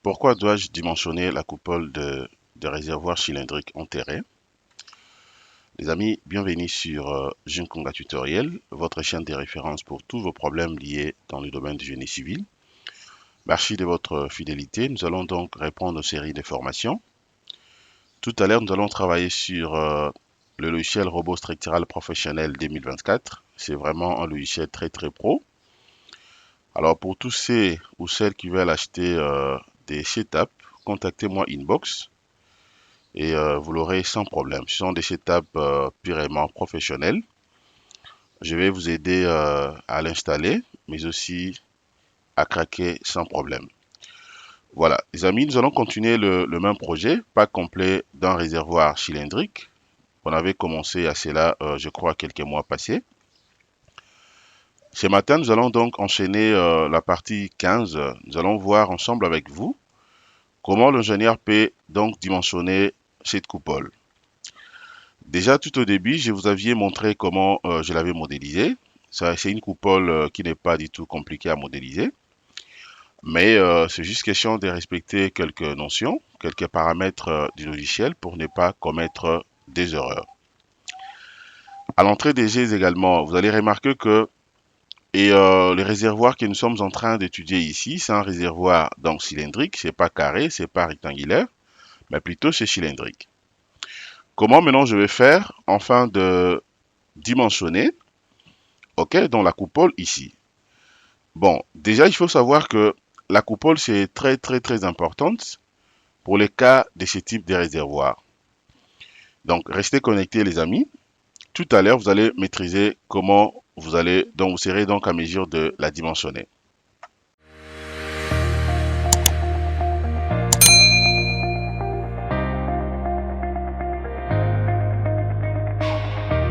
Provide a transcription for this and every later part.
Pourquoi dois-je dimensionner la coupole de réservoir cylindrique enterré? Les amis, bienvenue sur Jinkonga Tutoriel, votre chaîne de référence pour tous vos problèmes liés dans le domaine du génie civil. Merci de votre fidélité. Nous allons donc répondre aux séries de formations. Tout à l'heure, nous allons travailler sur le logiciel Robot Structural Professionnel 2024. C'est vraiment un logiciel très pro. Alors pour tous ceux ou celles qui veulent acheter des setups, contactez-moi inbox et vous l'aurez sans problème. Ce sont des setups purement professionnels. Je vais vous aider à l'installer, mais aussi à craquer sans problème. Voilà, les amis, nous allons continuer le même projet, pack complet d'un réservoir cylindrique. On avait commencé à cela, je crois, quelques mois passés. Ce matin, nous allons donc enchaîner la partie 15. Nous allons voir ensemble avec vous comment l'ingénieur peut donc dimensionner cette coupole. Déjà, tout au début, je vous avais montré comment je l'avais modélisé. C'est une coupole qui n'est pas du tout compliquée à modéliser, mais c'est juste question de respecter quelques notions, quelques paramètres du logiciel pour ne pas commettre des erreurs. À l'entrée des jets également, vous allez remarquer que le réservoir que nous sommes en train d'étudier ici, c'est un réservoir donc cylindrique, c'est pas carré, c'est pas rectangulaire, mais plutôt c'est cylindrique. Comment maintenant je vais faire afin de dimensionner, ok, dans la coupole ici. Bon, déjà il faut savoir que la coupole c'est très importante pour les cas de ce type de réservoir. Donc restez connectés les amis. Tout à l'heure vous allez maîtriser comment vous serez donc à mesure de la dimensionner.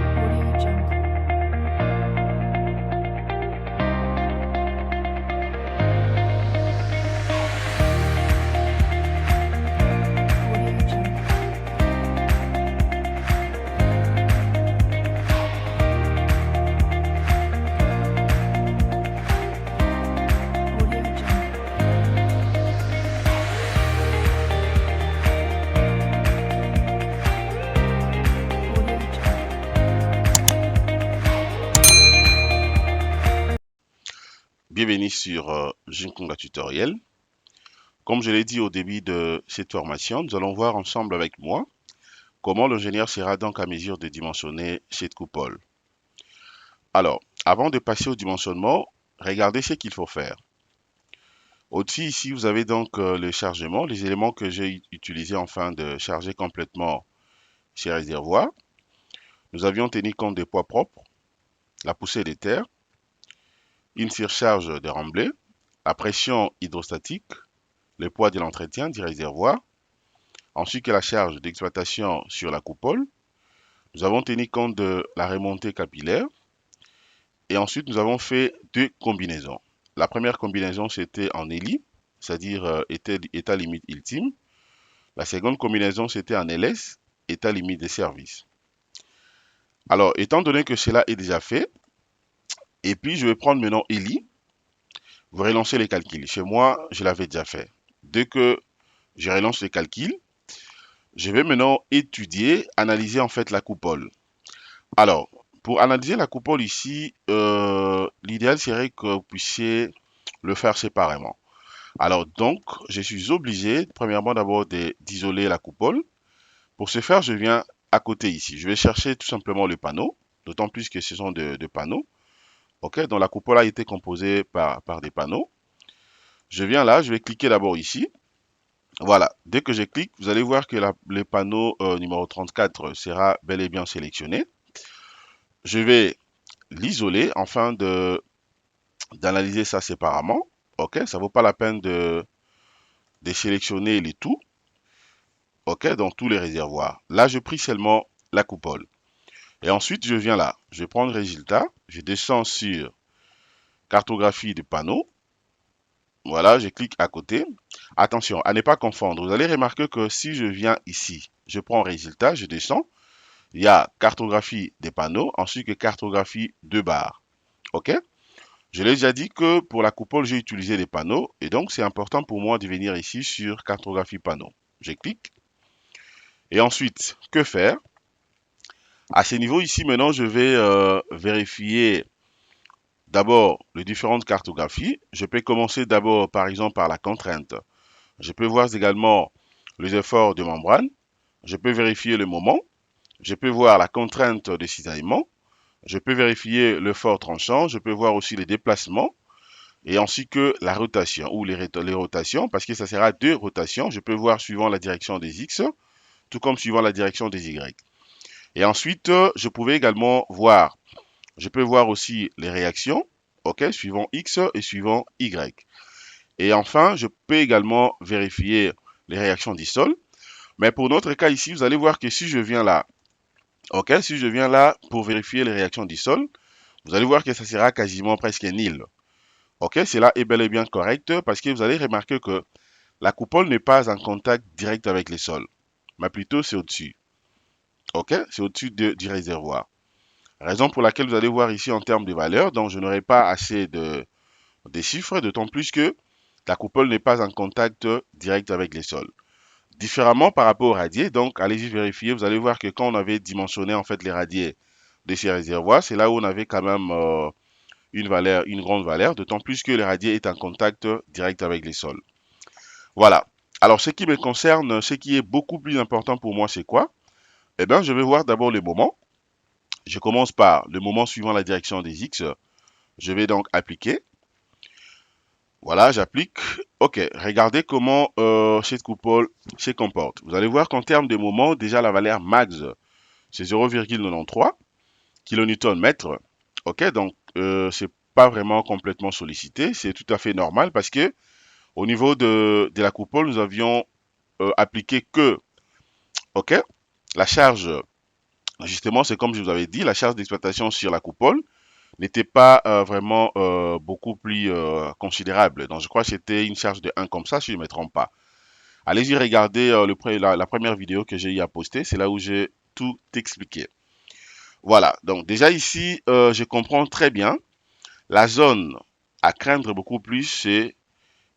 Audio Jungle. Audio Jungle. Audio Jungle. Audio Jungle. Bienvenue sur Jinkonga Tutoriel. Comme je l'ai dit au début de cette formation, nous allons voir ensemble avec moi comment l'ingénieur sera donc à mesure de dimensionner cette coupole. Alors, avant de passer au dimensionnement, regardez ce qu'il faut faire. Au-dessus, ici, vous avez donc le chargement, les éléments que j'ai utilisés afin de charger complètement ces réservoirs. Nous avions tenu compte des poids propres, la poussée des terres, une surcharge de remblai, la pression hydrostatique, le poids de l'entretien du réservoir, ainsi que la charge d'exploitation sur la coupole. Nous avons tenu compte de la remontée capillaire et ensuite nous avons fait deux combinaisons. La première combinaison c'était en ELI, c'est-à-dire état limite ultime. La seconde combinaison c'était en LS, état limite de service. Alors, étant donné que cela est déjà fait, et puis je vais prendre maintenant ELI, vous relancez les calculs. Chez moi, je l'avais déjà fait. Dès que je relance les calculs, je vais maintenant étudier, analyser en fait la coupole. Alors, pour analyser la coupole ici, l'idéal serait que vous puissiez le faire séparément. Alors donc, je suis obligé, premièrement d'abord d'isoler la coupole. Pour ce faire, je viens à côté ici. Je vais chercher tout simplement le panneau, d'autant plus que ce sont de panneaux. Ok, donc la coupole a été composée par des panneaux. Je viens là, je vais cliquer d'abord ici. Voilà, dès que je clique, vous allez voir que le panneau numéro 34 sera bel et bien sélectionné. Je vais l'isoler afin d'analyser ça séparément. Ok, ça vaut pas la peine de sélectionner les tout. Ok, dans tous les réservoirs. Là, je prie seulement la coupole. Et ensuite, je viens là. Je prends le résultat. Je descends sur cartographie du panneau. Voilà, je clique à côté. Attention, à ne pas confondre. Vous allez remarquer que si je viens ici, je prends résultat, je descends. Il y a cartographie des panneaux, ensuite que cartographie de barres. OK? Je l'ai déjà dit que pour la coupole, j'ai utilisé des panneaux et donc c'est important pour moi de venir ici sur cartographie panneau. Je clique et ensuite, que faire? À ce niveau ici, maintenant, je vais vérifier d'abord les différentes cartographies. Je peux commencer d'abord, par exemple, par la contrainte. Je peux voir également les efforts de membrane. Je peux vérifier le moment. Je peux voir la contrainte de cisaillement. Je peux vérifier le fort tranchant. Je peux voir aussi les déplacements et ainsi que la rotation ou les rotations parce que ça sera deux rotations. Je peux voir suivant la direction des X, tout comme suivant la direction des Y. Et ensuite, je peux voir aussi les réactions, ok, suivant X et suivant Y. Et enfin, je peux également vérifier les réactions du sol. Mais pour notre cas ici, vous allez voir que si je viens là, ok, si je viens là pour vérifier les réactions du sol, vous allez voir que ça sera quasiment presque nil. Ok, cela est bel et bien correct parce que vous allez remarquer que la coupole n'est pas en contact direct avec le sol, mais plutôt c'est au-dessus. Ok, c'est au-dessus du réservoir. Raison pour laquelle vous allez voir ici en termes de valeurs, donc je n'aurai pas assez de chiffres, d'autant plus que la coupole n'est pas en contact direct avec les sols. Différemment par rapport au radier, donc allez-y vérifier, vous allez voir que quand on avait dimensionné en fait les radiers de ces réservoirs, c'est là où on avait quand même une valeur, une grande valeur, d'autant plus que le radier est en contact direct avec les sols. Voilà. Alors ce qui me concerne, ce qui est beaucoup plus important pour moi, c'est quoi? Eh bien, je vais voir d'abord le moment. Je commence par le moment suivant la direction des X. Je vais donc appliquer. Voilà, j'applique. Ok, regardez comment cette coupole se comporte. Vous allez voir qu'en termes de moment, déjà la valeur max, c'est 0,93 kN/mètre. Ok, donc c'est pas vraiment complètement sollicité. C'est tout à fait normal parce que au niveau de la coupole, nous avions appliqué que, ok, la charge, justement, c'est comme je vous avais dit, la charge d'exploitation sur la coupole n'était pas vraiment beaucoup plus considérable. Donc je crois que c'était une charge de 1 comme ça, si je ne me trompe pas. Allez-y regarder la première vidéo que j'ai eu à poster, c'est là où j'ai tout expliqué. Voilà, donc déjà ici, je comprends très bien. La zone à craindre beaucoup plus, c'est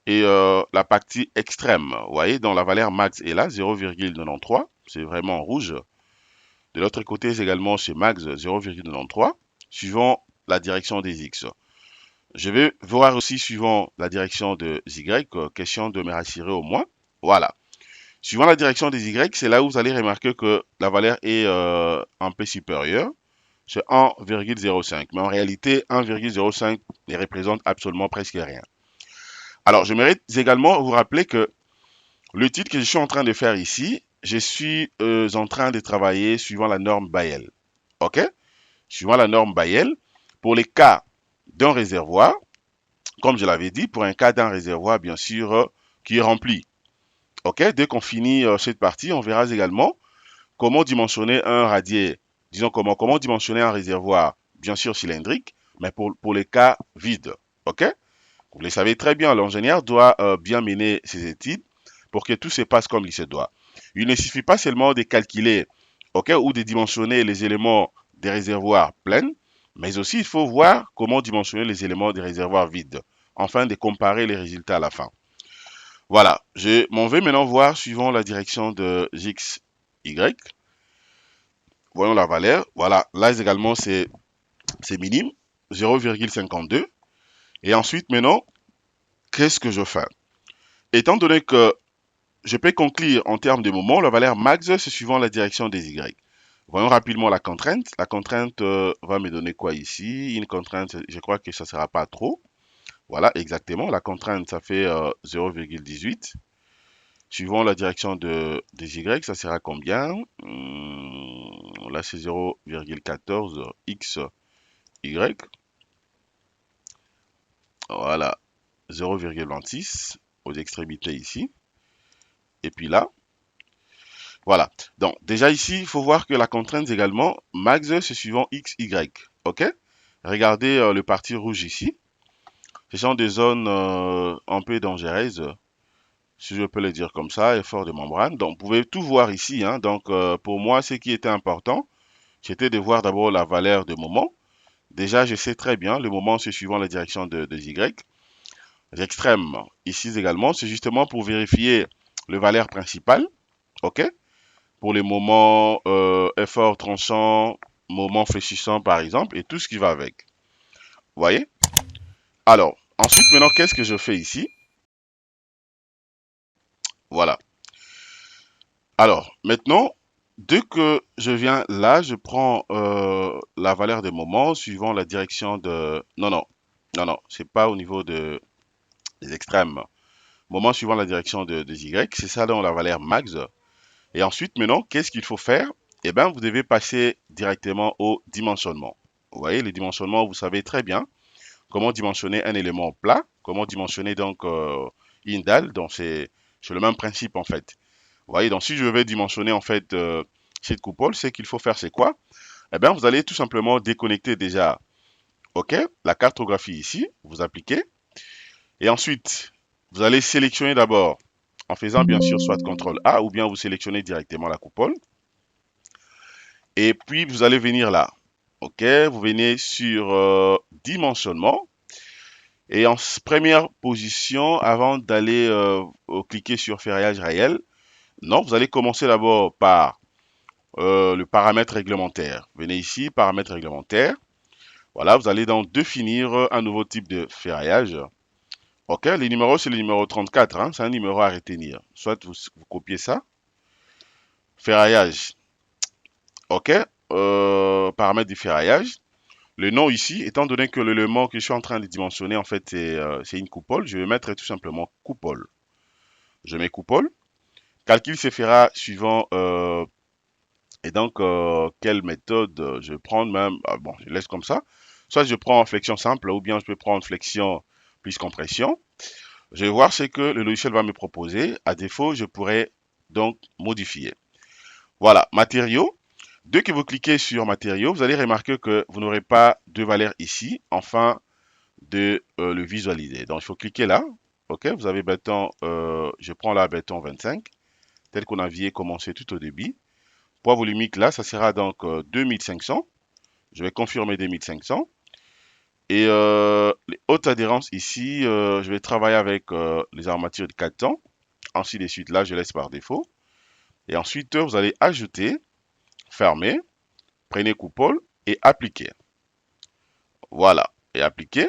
la partie extrême. Vous voyez, dans la valeur max est là, 0,93. C'est vraiment rouge. De l'autre côté également, c'est max 0,93, suivant la direction des X. Je vais voir aussi suivant la direction des Y, question de me rassurer au moins. Voilà. Suivant la direction des Y, c'est là où vous allez remarquer que la valeur est un peu supérieure. C'est 1,05. Mais en réalité, 1,05 ne représente absolument presque rien. Alors, je mérite également vous rappeler que le titre que je suis en train de faire ici, je suis en train de travailler suivant la norme Bayel. OK? Suivant la norme Bayel, pour les cas d'un réservoir, comme je l'avais dit, pour un cas d'un réservoir, bien sûr, qui est rempli. OK? Dès qu'on finit cette partie, on verra également comment dimensionner un radier, disons comment dimensionner un réservoir, bien sûr cylindrique, mais pour les cas vides. OK? Vous le savez très bien, l'ingénieur doit bien mener ses études pour que tout se passe comme il se doit. Il ne suffit pas seulement de calculer, ok, ou de dimensionner les éléments des réservoirs pleins, mais aussi il faut voir comment dimensionner les éléments des réservoirs vides, afin de comparer les résultats à la fin. Voilà, je m'en vais maintenant voir suivant la direction de X, Y. Voyons la valeur. Voilà, là également c'est minime, 0,52. Et ensuite maintenant, qu'est-ce que je fais? Étant donné que je peux conclure en termes de moment, la valeur max, c'est suivant la direction des Y. Voyons rapidement la contrainte. La contrainte va me donner quoi ici? Une contrainte, je crois que ça ne sera pas trop. Voilà, exactement. La contrainte, ça fait 0,18. Suivant la direction des Y, ça sera combien? Là, c'est 0,14 X, Y. Voilà, 0,26 aux extrémités ici. Et puis là, voilà. Donc, déjà ici, il faut voir que la contrainte également, max, c'est suivant X, Y. OK? Regardez le parti rouge ici. Ce sont des zones un peu dangereuses, si je peux le dire comme ça, effort de membrane. Donc, vous pouvez tout voir ici, hein. Donc, pour moi, ce qui était important, c'était de voir d'abord la valeur de moment. déjà, je sais très bien, le moment, c'est suivant la direction de Y. Les extrêmes, ici également, c'est justement pour vérifier le valeur principal, ok? Pour les moments effort tranchant, moment fléchissant par exemple, et tout ce qui va avec. Vous voyez? Alors, ensuite, maintenant, qu'est-ce que je fais ici? Voilà. Alors, maintenant, dès que je viens là, je prends la valeur des moments suivant la direction de... Non, non, non, non, c'est pas au niveau des extrêmes. Moment suivant la direction de Y, c'est ça dans la valeur max. Et ensuite, maintenant, qu'est-ce qu'il faut faire? Eh bien, vous devez passer directement au dimensionnement. Vous voyez, le dimensionnement, vous savez très bien comment dimensionner un élément plat, comment dimensionner donc une dalle. Donc, c'est le même principe en fait. Vous voyez, donc si je vais dimensionner en fait cette coupole, ce qu'il faut faire, c'est quoi? Eh bien, vous allez tout simplement déconnecter déjà, ok, la cartographie ici, vous appliquez, et ensuite, vous allez sélectionner d'abord, en faisant bien sûr soit CTRL A, ou bien vous sélectionnez directement la coupole, et puis vous allez venir là, ok, vous venez sur dimensionnement, et en première position, avant d'aller cliquer sur ferraillage réel, non, vous allez commencer d'abord par le paramètre réglementaire. Venez ici, paramètre réglementaire. Voilà, vous allez donc définir un nouveau type de ferraillage. Ok, le numéro, c'est le numéro 34, hein, c'est un numéro à retenir. Soit vous copiez ça. Ferraillage. Ok, paramètre du ferraillage. Le nom ici, étant donné que l'élément que je suis en train de dimensionner, en fait, c'est une coupole, je vais mettre tout simplement coupole. Je mets coupole. Calcul se fera suivant et donc, quelle méthode je vais prendre même, bon, je laisse comme ça. Soit je prends en flexion simple, ou bien je peux prendre flexion plus compression. Je vais voir ce que le logiciel va me proposer. À défaut, je pourrais donc modifier. Voilà, matériaux. Dès que vous cliquez sur matériaux, vous allez remarquer que vous n'aurez pas de valeur ici, afin de le visualiser. Donc, il faut cliquer là. OK, vous avez béton, je prends là béton 25, tel qu'on avait commencé tout au début. Poids volumique là, ça sera donc 2500. Je vais confirmer 2500. Et les hautes adhérences ici, je vais travailler avec les armatures de 4 temps. Ainsi de suite, là, je laisse par défaut. Et ensuite, vous allez ajouter, fermer, prenez coupole et appliquer. Voilà, et appliquer.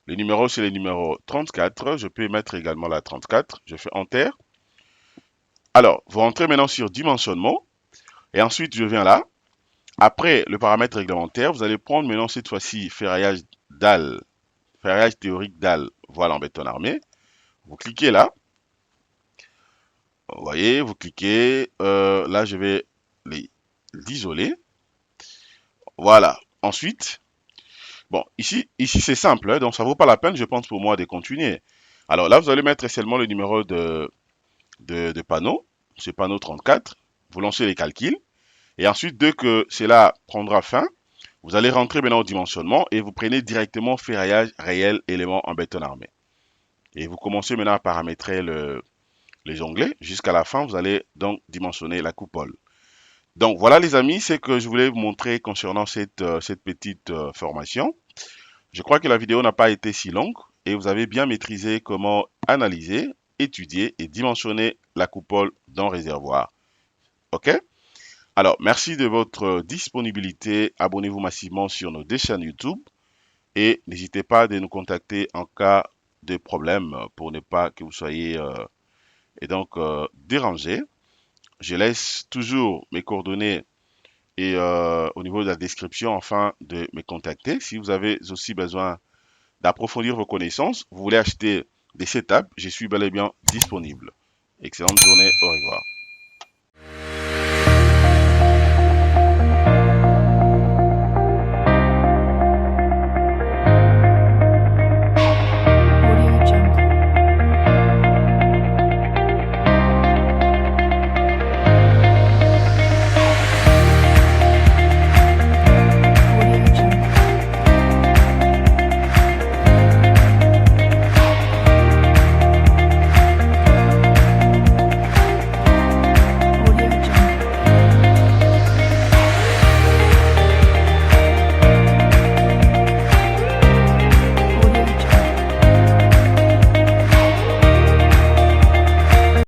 Le numéro, c'est le numéro 34. Je peux mettre également la 34. Je fais Enter. Alors, vous rentrez maintenant sur dimensionnement. Et ensuite, je viens là. Après le paramètre réglementaire, vous allez prendre maintenant cette fois-ci ferraillage dalle, ferraillage théorique dalle, voilà en béton armé. Vous cliquez là, vous voyez, vous cliquez, là je vais l'isoler. Voilà. Ensuite, bon, ici c'est simple, hein, donc ça vaut pas la peine, je pense, pour moi de continuer. Alors là, vous allez mettre seulement le numéro de panneau, ce panneau 34. Vous lancez les calculs. Et ensuite, dès que cela prendra fin, vous allez rentrer maintenant au dimensionnement et vous prenez directement ferraillage réel élément en béton armé. Et vous commencez maintenant à paramétrer les onglets. Jusqu'à la fin, vous allez donc dimensionner la coupole. Donc voilà les amis, c'est que je voulais vous montrer concernant cette petite formation. Je crois que la vidéo n'a pas été si longue et vous avez bien maîtrisé comment analyser, étudier et dimensionner la coupole d'un réservoir. OK? Alors, merci de votre disponibilité. Abonnez-vous massivement sur nos deux chaînes YouTube et n'hésitez pas de nous contacter en cas de problème pour ne pas que vous soyez dérangé. Je laisse toujours mes coordonnées et au niveau de la description afin de me contacter. Si vous avez aussi besoin d'approfondir vos connaissances, vous voulez acheter des setups, je suis bel et bien disponible. Excellente journée, au revoir.